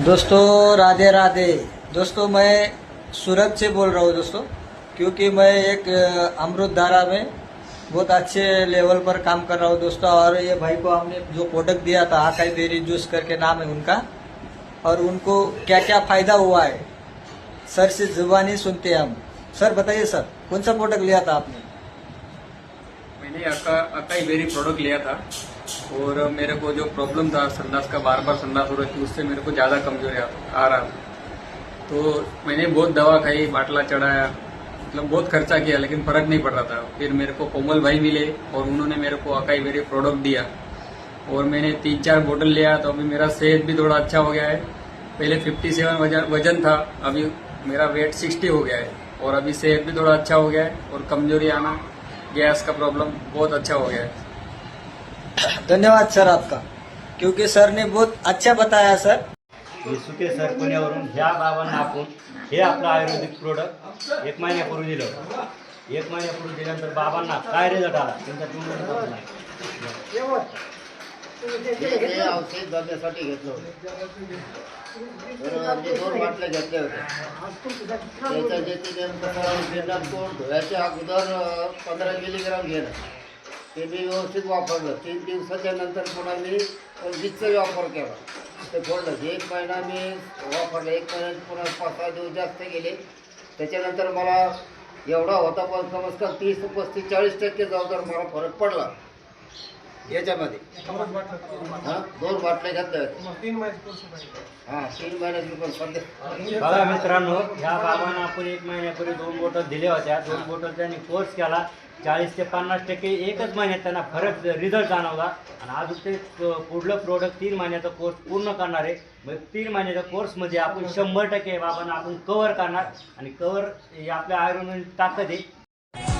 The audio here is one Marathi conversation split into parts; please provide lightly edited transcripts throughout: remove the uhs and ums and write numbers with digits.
दोस्तों राधे राधे। दोस्तों मैं सूरत से बोल रहा हूँ दोस्तों, क्योंकि मैं एक अमृत धारा में बहुत अच्छे लेवल पर काम कर रहा हूँ दोस्तों। और ये भाई को हमने जो प्रोडक्ट दिया था आकाई बेरी जूस करके नाम है उनका, और उनको क्या क्या फायदा हुआ है सर से जुबानी सुनते हैं हम। सर बताइए सर, कौन सा प्रोडक्ट लिया था आपने? मैंने अकाई बेरी प्रोडक्ट लिया था और मेरे को जो प्रॉब्लम था संडास का, बार बार संडास हो रही थी, उससे मेरे को ज़्यादा कमजोरी आ रहा था। तो मैंने बहुत दवा खाई, बाटला चढ़ाया, मतलब बहुत खर्चा किया, लेकिन फर्क नहीं पड़ रहा था। फिर मेरे को कोमल भाई मिले और उन्होंने मेरे को अकाई बेरी प्रोडक्ट दिया और मैंने 3-4 बोतल लिया, तो अभी मेरा सेहत भी थोड़ा अच्छा हो गया है। पहले 57 वजन था, अभी मेरा वेट 60 हो गया है और अभी सेहत भी थोड़ा अच्छा हो गया है और कमजोरी आना, गैस का प्रॉब्लम बहुत अच्छा हो गया है। धन्यवाद सर आपका, क्योंकि सर ने बहुत अच्छा बताया सर। सुके सर पुण्यावरून ह्या बाबांना आपण हे आपलं आयुर्वेदिक प्रोडक्ट 1 महिन्यापूर्वी दिलं. 1 महिन्यापूर्वी दिल्यानंतर बाबांना काय रिझल्ट आला त्यांचा तुम्ही हे औषध बघण्यासाठी घेतलं होतं. तर मी 2 बाटल्या घेतल्या होत्या. त्याच्या जे ते नेमकं तोड धुवायच्या अगोदर 15 मिलीग्राम घेणं, ते मी व्यवस्थित वापरलं. 3 दिवसाच्या नंतर पुन्हा मी वीजचा वापर केला, ते फोडलं. 1 महिना मी वापरलं. 1 महिन्यात पुन्हा 5-6 दिवस जास्त गेले. त्याच्यानंतर मला एवढा होता, पण कमस 30, 35, 40% जवळ मला फरक पडला याच्यामध्ये. हां 2 बाटल्या घेतल्या होत्या. 3 महिन्याची पण सध्या. बघा मित्रांनो, ह्या बाबांना आपण 1 महिन्यापूर्वी 2 बॉटल दिल्या होत्या. 2 बॉटल त्यांनी कोर्स केला. 40 ते 50% एकच महिन्यात त्यांना फरक रिझल्ट जाणवला. आणि अजून ते पुढलं प्रोडक्ट 3 महिन्याचा कोर्स पूर्ण करणार आहे. मग 3 महिन्याच्या कोर्समध्ये आपण 100% बाबांना आपण कव्हर करणार. आणि कव्हर ही आपल्या आयुर्वेदिक ताकद आहे.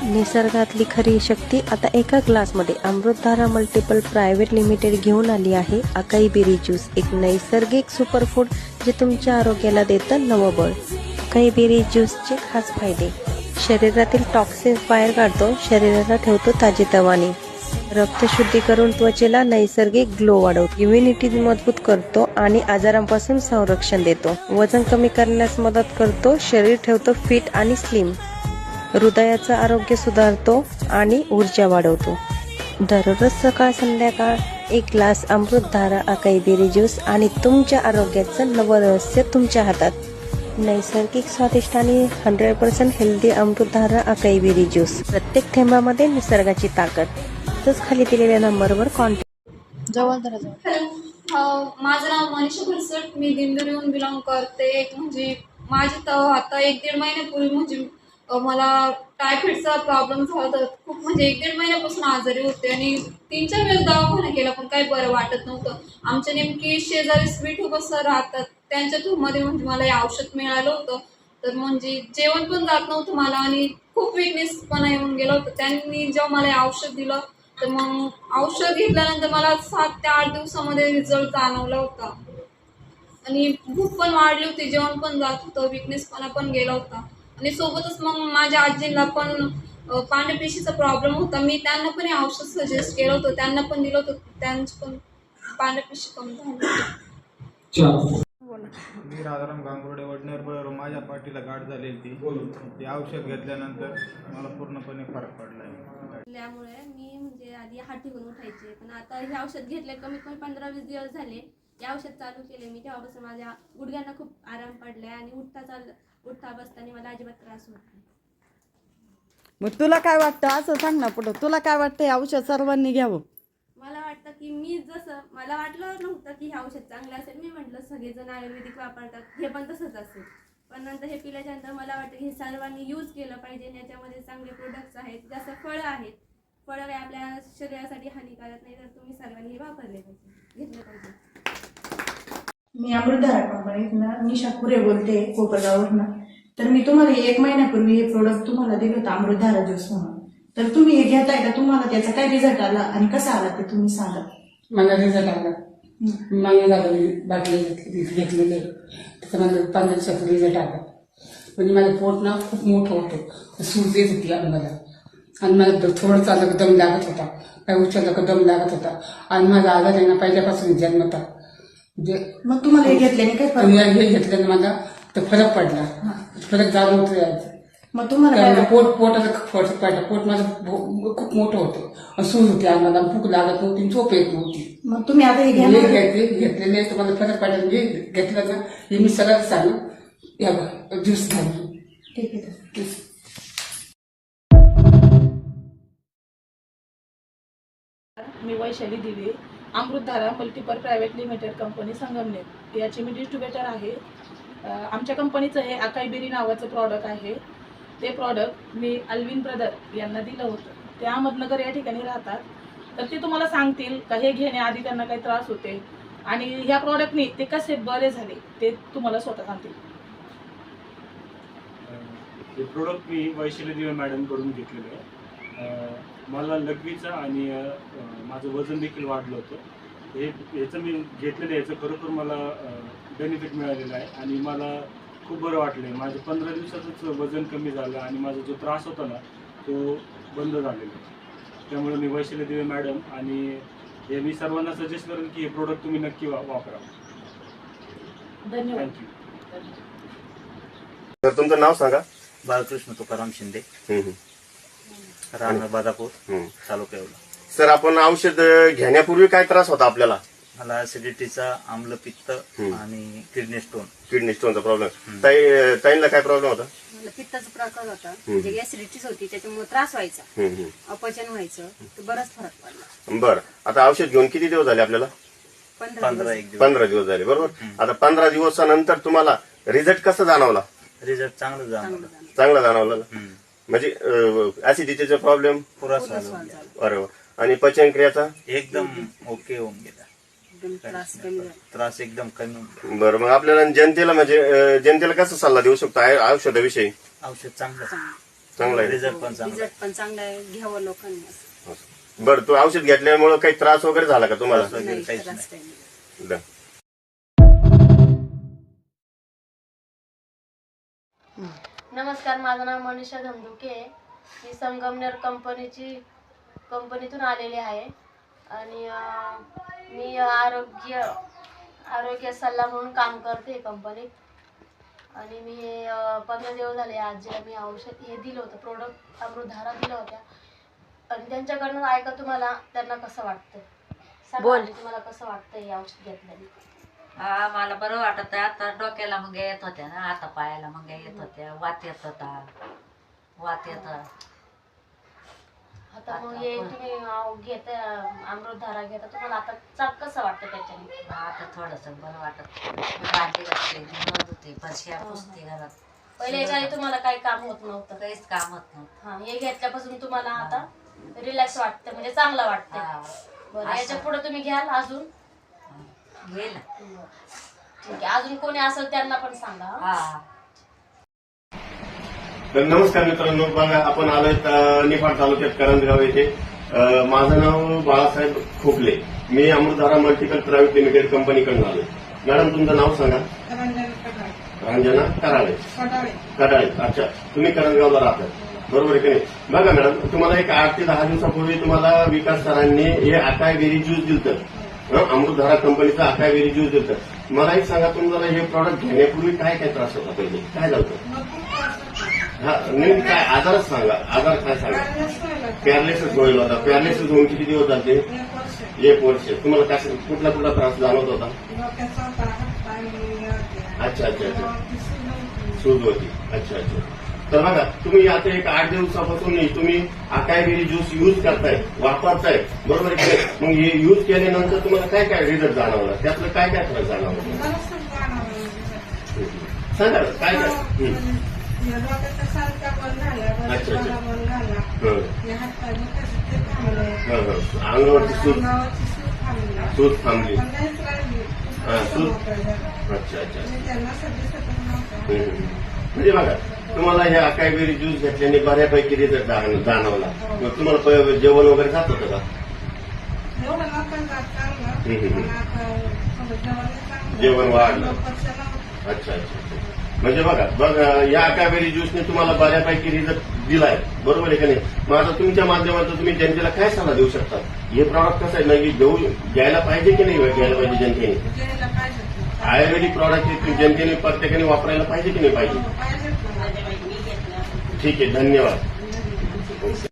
निसर्गातली खरी शक्ती आता एका ग्लासमध्ये अमृतधारा मल्टिपल प्रायव्हेट लिमिटेड घेऊन आली आहे. अकाई बेरी ज्यूस, एक नैसर्गिक सुपरफूड जे तुमच्या आरोग्याला देतं नवबळ. अकाई बेरी ज्यूसचे खास फायदे: शरीरातील टॉक्सिन्स बाहेर काढतो, शरीराला ठेवतो ताजेतवाने, रक्त शुद्धी करून त्वचेला नैसर्गिक ग्लो वाढवतो, इम्युनिटी मजबूत करतो आणि आजारांपासून संरक्षण देतो, वजन कमी करण्यास मदत करतो, शरीर ठेवतो फिट आणि स्लिम, हृदयाचं आरोग्य सुधारतो आणि ऊर्जा वाढवतो. दररोज सकाळ संध्याकाळ 1 ग्लास अमृतधारा अकाई बेरी ज्यूस आणि तुमच्या आरोग्याचं नवं रहस्य तुमच्या हातात. नैसर्गिक स्वादिष्ट आणि 100% हेल्दी अमृतधारा अकाई बेरी ज्यूस. प्रत्येक थेंबामध्ये निसर्गाची ताकद. तसंच खाली दिलेल्या नंबरवर कॉन्टॅक्ट. हॅलो, माझं नाव मनीषा कुलसट. मी दिंडोरीहून बिलॉंग करते. म्हणजे माझी तर आता 1-1.5 महिन्यापूर्वी म्हणजे मला टायफॉईडचा प्रॉब्लेम झाला होता. खूप म्हणजे 1-1.5 महिन्यापासून आजारी होते आणि 3-4 वेळेस दवाखाना केला, पण काही बरं वाटत नव्हतं. आमच्या नेमकी शेजारी स्वीट सर राहतात, त्यांच्या थ्रूमध्ये म्हणजे मला हे औषध मिळालं होतं. तर म्हणजे जेवण पण जात नव्हतं मला आणि खूप विकनेसपणा येऊन गेलं होतं. त्यांनी जेव्हा मला हे औषध दिलं, तर मग औषध घेतल्यानंतर मला 7 ते 8 दिवसामध्ये रिझल्ट जाणवला होता आणि भूक पण वाढली होती, जेवण पण जात होतं, विकनेसपणा पण गेला होता. आणि सोबतच मग माझ्या आजींना पण पांढऱ्या प्रॉब्लेम होता. मी त्यांना पण हे औषध सजेस्ट केलं होतं, त्यांना पण दिलं होतं, त्यांची पण पांढऱ्या पेशी कमी झाली. मी राजाराम गांगुर्डे वडनेर. माझ्या पाठीला गाठ झालेली ती औषध घेतल्यानंतर मला पूर्णपणे फरक पडला आहे. त्यामुळे मी म्हणजे आधी हातीहून उठायचे, पण आता हे औषध घेतले कमीत कमी 15-20 दिवस झाले. हे औषध चालू केले मी, तेव्हापासून माझ्या गुडघ्यांना खूप आराम पडला आणि उठता बसताना मला अजिबात त्रास होत नाही. मग तुला काय वाटतं असं सांग ना पुढं, तुला काय वाटतं हे औषध सर्वांनी घ्यावं? मला वाटतं की मी जसं मला वाटलं नव्हतं की हे औषध चांगलं असेल. मी म्हटलं सगळेजण आयुर्वेदिक वापरतात, हे पण तसंच असेल. पण नंतर हे पिल्याच्यानंतर मला वाटतं की हे सर्वांनी यूज केलं पाहिजे. याच्यामध्ये चांगले प्रोडक्ट्स आहेत, जसं फळं आहेत. फळं हे आपल्या शरीरासाठी हानिकारक नाही, तर तुम्ही सर्वांनी हे वापरले पाहिजे, घेतले पाहिजे. मी अमृतधारा कंपनीतनं निशा पुरे बोलते, कोपरगाववरनं. तर मी तुम्हाला 1 महिन्यापूर्वी हे प्रोडक्ट तुम्हाला दिलं होतं, अमृतधारा ज्यूस म्हणून. तर तुम्ही हे घेताय का? तुम्हाला त्याचा काय रिझल्ट आला आणि कसा आला ते तुम्ही सांगा. मला रिझल्ट आला. बाटली घेतलेले त्याच्यामध्ये 15 दिवसाचा रिझल्ट आला. म्हणजे माझं पोट ना खूप मोठं होतं, सूज येत होती मला. आणि मला थोडं चाललं दम लागत होता, काही उचललं का दम लागत होता. आणि माझा आजार आहे ना पहिल्यापासून जन्मता. म्हणजे मग तुम्हाला हे घेतल्याने काय आणि फरक हे घेतल्याने माझा तर फरक पडला. फरक जाणवतो याचा. मग तुम्हाला काय कारण पोटाचा फरक पडला. पोट माझं खूप मोठं होतं आणि सूज होती अंगाला, भूक लागत नव्हती, झोप येत नव्हती. मग तुम्ही आता हे घ्या हे ना. घेतलेले तर मला फरक पडला. म्हणजे घेतलं ना हे मी सगळ्यात सांगू या ज्यूस घालून. ठीक आहे. मी वैशाली दिवे, अमृतधारा मल्टीपर्ल प्रायव्हेट लिमिटेड कंपनी संगमनेर याची मी डिस्ट्रीब्युटर आहे. आमच्या कंपनीचं हे अकाई बेरी नावाचं प्रॉडक्ट आहे. ते प्रॉडक्ट मी अल्विन ब्रदर यांना दिलं होतं. ते अहमदनगर या ठिकाणी राहतात. तर ते तुम्हाला सांगतील का हे घेण्याआधी त्यांना काही त्रास होते आणि ह्या प्रॉडक्टनी ते कसे बरे झाले ते तुम्हाला स्वतः सांगतील. हे प्रोडक्ट मी वैशाली दिवे मॅडमकडून घेतलेलं आहे. मला लघवीचं आणि माझं वजन देखील वाढलं होतं. याचं मी घेतलेलं याचं खरोखर मला बेनिफिट मिळालेलं आहे आणि मला खूप बरं वाटलं आहे. माझं 15 दिवसातच वजन कमी झालं आणि माझा जो त्रास होता ना तो बंद झालेला आहे. त्यामुळे मी वैशाली दिवे मॅडम आणि हे मी सर्वांना सजेस्ट करेन की हे प्रोडक्ट तुम्ही नक्की वापरा. धन्यवाद. थँक्यू. तर तुमचं नाव सांगा. बाळकृष्ण तुकाराम शिंदे, राहणार बादापूर, तालुका येवला. सर, आपण औषध घेण्यापूर्वी काय त्रास होता आपल्याला? मला ऍसिडिटीचा, आम्लपित्त आणि किडनी स्टोन. किडनी स्टोनचा प्रॉब्लेम. ताईंना काय प्रॉब्लेम होता? मला पित्ताचा प्रकार होता, म्हणजे ऍसिडिटीच होती, त्याच्यामुळे त्रास व्हायचा, अपचन व्हायचं, तर बराच फरक पडला. बरं, आता औषध घेऊन किती दिवस झाले आपल्याला? 15 दिवस झाले, बरोबर. आता 15 दिवसानंतर तुम्हाला रिझल्ट कसा जाणवला? रिझल्ट चांगलं चांगला जाणवला. म्हणजे ऍसिडिटीचा प्रॉब्लेम पुरा अरे वा. आणि पचनक्रियाचा एकदम ओके होऊन गेला. त्रास एकदम कमी होऊन गेला. बरं, मग आपल्याला जनतेला कसा सल्ला देऊ शकतो औषधाविषयी? औषध चांगलं आहे. रिझल्ट पण चांगला. रिझल्ट पण चांगला आहे, घ्यावं लोकांनी. बरं, तो औषध घेतल्यामुळे काही त्रास वगैरे झाला का तुम्हाला? काहीच नाही. बरं. नमस्कार, माझं नाव मनीषा धंदुके. मी संगमनेर कंपनीतून आलेले आहे आणि मी आरोग्य सल्ला म्हणून काम करते कंपनीत. आणि मी 15 दिवस झाले आजीला मी औषध हे दिलं होतं, प्रोडक्ट अमृतधारा दिलं होत्या. आणि त्यांच्याकडनं ऐका तुम्हाला त्यांना कसं वाटतं. बोल, तुम्हाला कसं वाटतं हे औषध घेतल्याने? हा, मला बरं वाटत आहे. आता डोक्याला मग येत होत्या ना, आता पायाला मग येत होत्या, वात येत आता मग हे तुम्ही घेता अमृतधारा घेता, तुम्हाला आता कसं वाटतं त्याच्याने? आता थोडस बरं वाटत. भांडी घातली, होती, फरशा पुसते घरात. पहिले याच्याने तुम्हाला काही काम होत नव्हतं? काहीच काम होत नव्हतं. हा, हे घेतल्यापासून तुम्हाला आता रिलॅक्स वाटतं, म्हणजे चांगलं वाटतं. बरं, याच्या पुढे तुम्ही घ्याल अजून? घेईल. ठीक आहे, अजून कोणी असेल त्यांना पण सांगा. तर नमस्कार मित्रांनो, बघा आपण आलोय निफाड तालुक्यात करंजगाव येथे. माझं नाव बाळासाहेब खोपले. मी अमृतधारा मल्टीपर्ल प्रायव्हेट लिमिटेड कंपनीकडून आलोय. मॅडम, तुमचं नाव सांगा. रंजना कडाळे. अच्छा, तुम्ही करंजगावला राहता, बरोबर आहे की नाही? बघा मॅडम, तुम्हाला एक 8 ते 10 दिवसापूर्वी तुम्हाला विकास सरांनी हे अकाई बेरी ज्यूस दिलं. अमृतधारा कंपनीचा अकाई बेरी ज्यूस दिलं. मला एक सांगा, तुम्हाला हे प्रॉडक्ट घेण्यापूर्वी काय काय त्रास होता? पहिले काय झालं? हा, नाही, काय आजारच सांगा. आजार काय सांगा? पॅरालिसिस होईल होता. पॅरालिसिस होऊन किती दिवस झाले? 1 वर्ष. तुम्हाला काय कुठला त्रास जाणवत होता? अच्छा, सूज होती. अच्छा. तर बघा, तुम्ही आता एक 8 दिवसापासून तुम्ही अकाई बेरी ज्यूस यूज करताय, वापरताय, बरोबर आहे? मग हे यूज केल्यानंतर तुम्हाला काय काय रिझल्ट जाणवला? त्यातलं काय काय फरक जाणवलं सांगा, काय काय? अंगावरची सूज थांबली. अच्छा. म्हणजे बघा, तुम्हाला हे अकाई बेरी ज्यूस घेतल्याने बऱ्यापैकी रिझल्ट जाणवला. मग तुम्हाला जेवण वगैरे जात होतं का? जेवण वाढलं. अच्छा. म्हणजे बघा, या अकाई बेरी ज्यूसने तुम्हाला बऱ्यापैकी रिझल्ट दिलाय, बरोबर आहे का नाही? मग आता तुमच्या माध्यमातून तुम्ही जनतेला काय सल्ला देऊ शकता? हे प्रॉडक्ट कसं आहे, घ्यायला पाहिजे की नाही घ्यायला पाहिजे जनतेने? आयुर्वेदिक प्रॉडक्ट हे जनतेने प्रत्येकाने वापरायला पाहिजे की नाही पाहिजे? ठीक आहे, धन्यवाद.